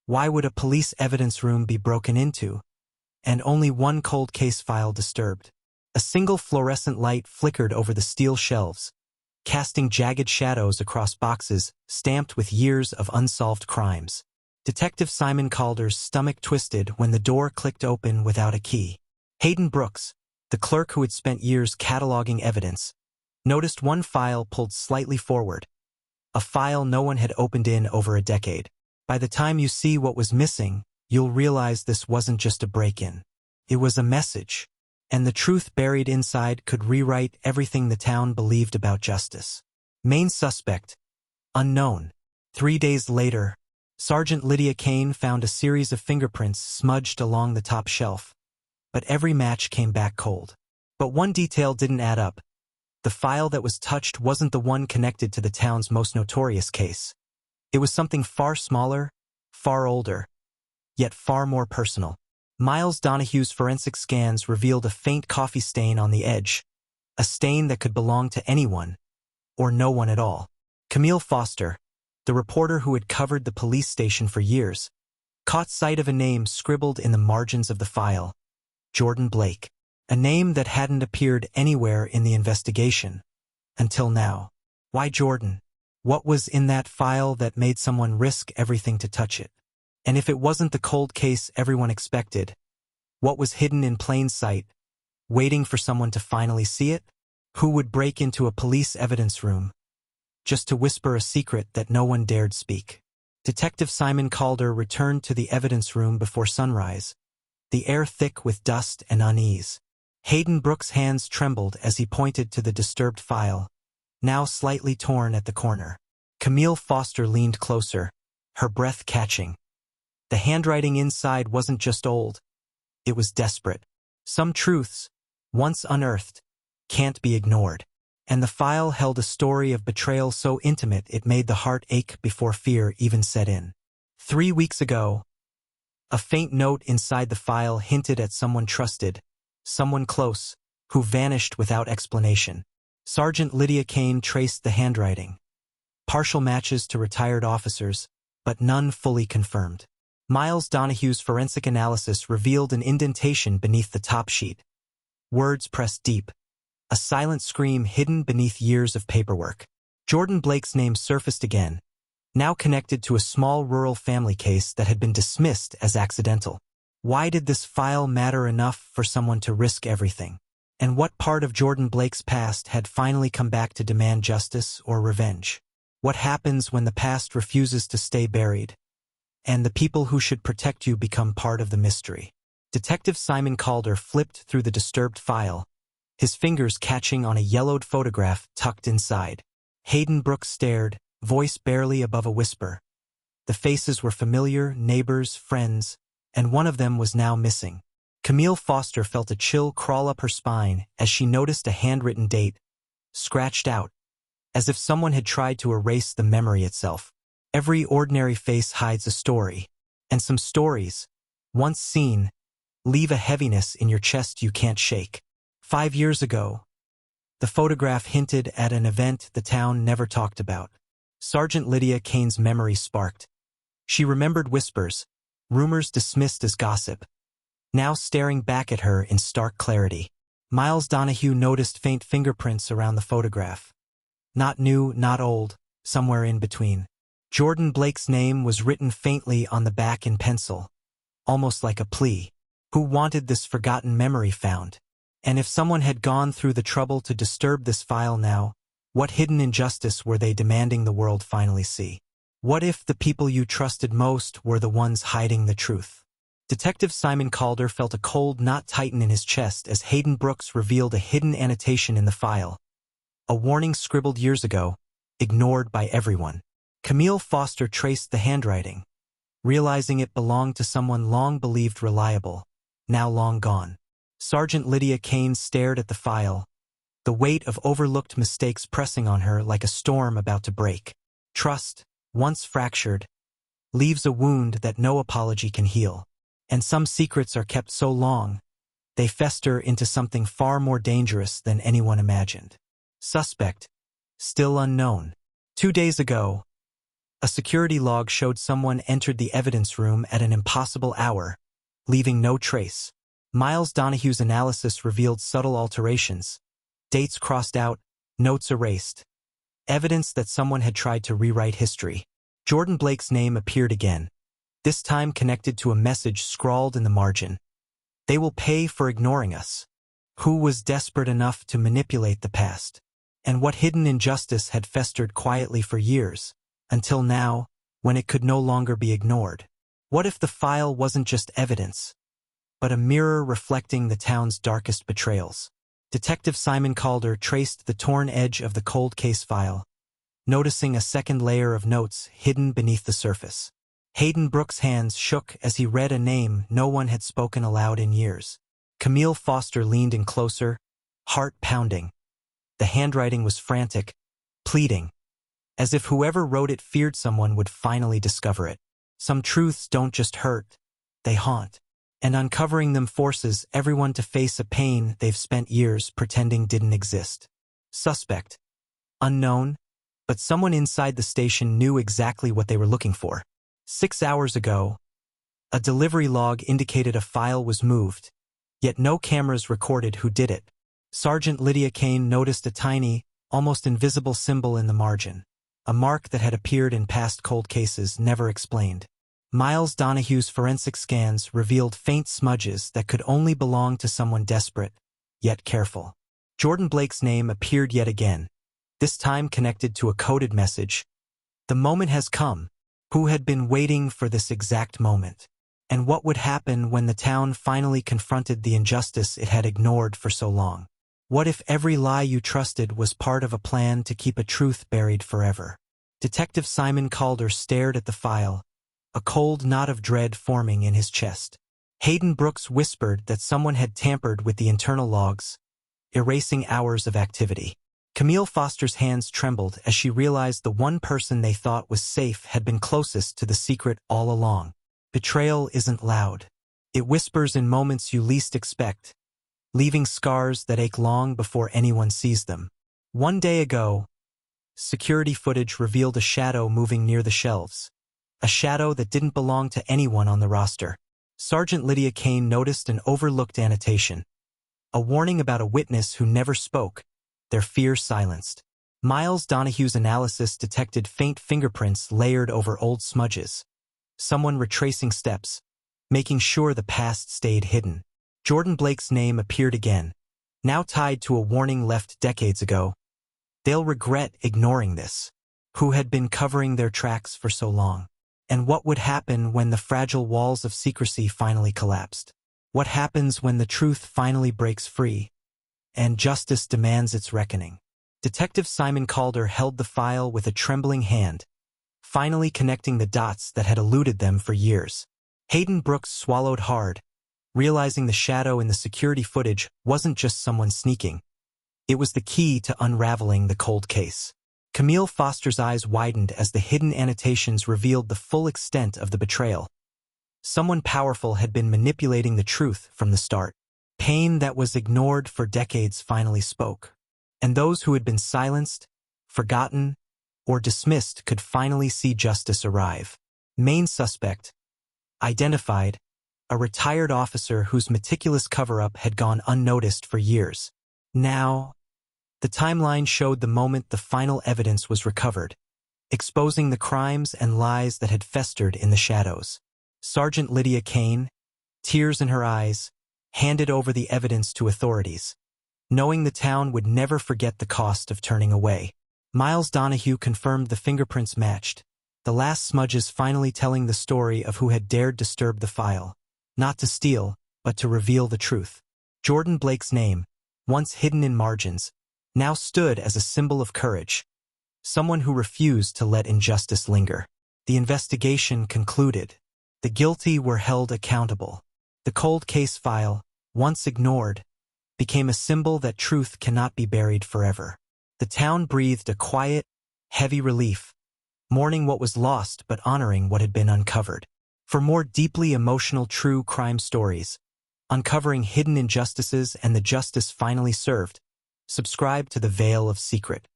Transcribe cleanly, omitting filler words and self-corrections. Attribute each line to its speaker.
Speaker 1: Why would a police evidence room be broken into? And only one cold case file disturbed. A single fluorescent light flickered over the steel shelves, casting jagged shadows across boxes stamped with years of unsolved crimes. Detective Simon Calder's stomach twisted when the door clicked open without a key. Hayden Brooks, the clerk who had spent years cataloging evidence, noticed one file pulled slightly forward, a file no one had opened in over a decade. By the time you see what was missing, you'll realize this wasn't just a break-in. It was a message, and the truth buried inside could rewrite everything the town believed about justice. Main suspect, unknown. 3 days later, Sergeant Lydia Kane found a series of fingerprints smudged along the top shelf, but every match came back cold. But one detail didn't add up. The file that was touched wasn't the one connected to the town's most notorious case. It was something far smaller, far older, yet far more personal. Miles Donahue's forensic scans revealed a faint coffee stain on the edge, a stain that could belong to anyone, or no one at all. Camille Foster, the reporter who had covered the police station for years, caught sight of a name scribbled in the margins of the file: Jordan Blake. A name that hadn't appeared anywhere in the investigation. Until now. Why Jordan? What was in that file that made someone risk everything to touch it? And if it wasn't the cold case everyone expected, what was hidden in plain sight, waiting for someone to finally see it? Who would break into a police evidence room, just to whisper a secret that no one dared speak? Detective Simon Calder returned to the evidence room before sunrise, the air thick with dust and unease. Hayden Brooks' hands trembled as he pointed to the disturbed file, now slightly torn at the corner. Camille Foster leaned closer, her breath catching. The handwriting inside wasn't just old, it was desperate. Some truths, once unearthed, can't be ignored. And the file held a story of betrayal so intimate it made the heart ache before fear even set in. 3 weeks ago, a faint note inside the file hinted at someone trusted, someone close, who vanished without explanation. Sergeant Lydia Kane traced the handwriting. Partial matches to retired officers, but none fully confirmed. Miles Donahue's forensic analysis revealed an indentation beneath the top sheet. Words pressed deep. A silent scream hidden beneath years of paperwork. Jordan Blake's name surfaced again, now connected to a small rural family case that had been dismissed as accidental. Why did this file matter enough for someone to risk everything? And what part of Jordan Blake's past had finally come back to demand justice or revenge? What happens when the past refuses to stay buried, and the people who should protect you become part of the mystery? Detective Simon Calder flipped through the disturbed file, his fingers catching on a yellowed photograph tucked inside. Hayden Brooks stared, voice barely above a whisper. The faces were familiar, neighbors, friends, and one of them was now missing. Camille Foster felt a chill crawl up her spine as she noticed a handwritten date, scratched out, as if someone had tried to erase the memory itself. Every ordinary face hides a story, and some stories, once seen, leave a heaviness in your chest you can't shake. 5 years ago, the photograph hinted at an event the town never talked about. Sergeant Lydia Kane's memory sparked. She remembered whispers, rumors dismissed as gossip, now staring back at her in stark clarity. Miles Donahue noticed faint fingerprints around the photograph. Not new, not old, somewhere in between. Jordan Blake's name was written faintly on the back in pencil, almost like a plea. Who wanted this forgotten memory found? And if someone had gone through the trouble to disturb this file now, what hidden injustice were they demanding the world finally see? What if the people you trusted most were the ones hiding the truth? Detective Simon Calder felt a cold knot tighten in his chest as Hayden Brooks revealed a hidden annotation in the file. A warning scribbled years ago, ignored by everyone. Camille Foster traced the handwriting, realizing it belonged to someone long believed reliable, now long gone. Sergeant Lydia Kane stared at the file, the weight of overlooked mistakes pressing on her like a storm about to break. Trust, once fractured, leaves a wound that no apology can heal. And some secrets are kept so long, they fester into something far more dangerous than anyone imagined. Suspect, still unknown. 2 days ago, A security log showed someone entered the evidence room at an impossible hour, leaving no trace. Miles Donahue's analysis revealed subtle alterations. Dates crossed out, notes erased. Evidence that someone had tried to rewrite history. Jordan Blake's name appeared again, this time connected to a message scrawled in the margin. They will pay for ignoring us. Who was desperate enough to manipulate the past? And what hidden injustice had festered quietly for years, until now, when it could no longer be ignored? What if the file wasn't just evidence, but a mirror reflecting the town's darkest betrayals? Detective Simon Calder traced the torn edge of the cold case file, noticing a second layer of notes hidden beneath the surface. Hayden Brooks' hands shook as he read a name no one had spoken aloud in years. Camille Foster leaned in closer, heart pounding. The handwriting was frantic, pleading, as if whoever wrote it feared someone would finally discover it. Some truths don't just hurt, they haunt. And uncovering them forces everyone to face a pain they've spent years pretending didn't exist. Suspect. Unknown, but someone inside the station knew exactly what they were looking for. 6 hours ago, a delivery log indicated a file was moved, yet no cameras recorded who did it. Sergeant Lydia Kane noticed a tiny, almost invisible symbol in the margin, a mark that had appeared in past cold cases never explained. Miles Donahue's forensic scans revealed faint smudges that could only belong to someone desperate, yet careful. Jordan Blake's name appeared yet again, this time connected to a coded message. The moment has come. Who had been waiting for this exact moment? And what would happen when the town finally confronted the injustice it had ignored for so long? What if every lie you trusted was part of a plan to keep a truth buried forever? Detective Simon Calder stared at the file, a cold knot of dread forming in his chest. Hayden Brooks whispered that someone had tampered with the internal logs, erasing hours of activity. Camille Foster's hands trembled as she realized the one person they thought was safe had been closest to the secret all along. Betrayal isn't loud. It whispers in moments you least expect, leaving scars that ache long before anyone sees them. One day ago, security footage revealed a shadow moving near the shelves. A shadow that didn't belong to anyone on the roster. Sergeant Lydia Kane noticed an overlooked annotation. A warning about a witness who never spoke, their fear silenced. Miles Donahue's analysis detected faint fingerprints layered over old smudges. Someone retracing steps, making sure the past stayed hidden. Jordan Blake's name appeared again, now tied to a warning left decades ago. They'll regret ignoring this. Who had been covering their tracks for so long? And what would happen when the fragile walls of secrecy finally collapsed? What happens when the truth finally breaks free, and justice demands its reckoning? Detective Simon Calder held the file with a trembling hand, finally connecting the dots that had eluded them for years. Hayden Brooks swallowed hard, realizing the shadow in the security footage wasn't just someone sneaking. It was the key to unraveling the cold case. Camille Foster's eyes widened as the hidden annotations revealed the full extent of the betrayal. Someone powerful had been manipulating the truth from the start. Pain that was ignored for decades finally spoke. And those who had been silenced, forgotten, or dismissed could finally see justice arrive. Main suspect. Identified. A retired officer whose meticulous cover-up had gone unnoticed for years. Now, the timeline showed the moment the final evidence was recovered, exposing the crimes and lies that had festered in the shadows. Sergeant Lydia Kane, tears in her eyes, handed over the evidence to authorities, knowing the town would never forget the cost of turning away. Miles Donahue confirmed the fingerprints matched, the last smudges finally telling the story of who had dared disturb the file, not to steal, but to reveal the truth. Jordan Blake's name, once hidden in margins, now stood as a symbol of courage, someone who refused to let injustice linger. The investigation concluded. The guilty were held accountable. The cold case file, once ignored, became a symbol that truth cannot be buried forever. The town breathed a quiet, heavy relief, mourning what was lost but honoring what had been uncovered. For more deeply emotional true crime stories, uncovering hidden injustices and the justice finally served, subscribe to The Veil of Secret.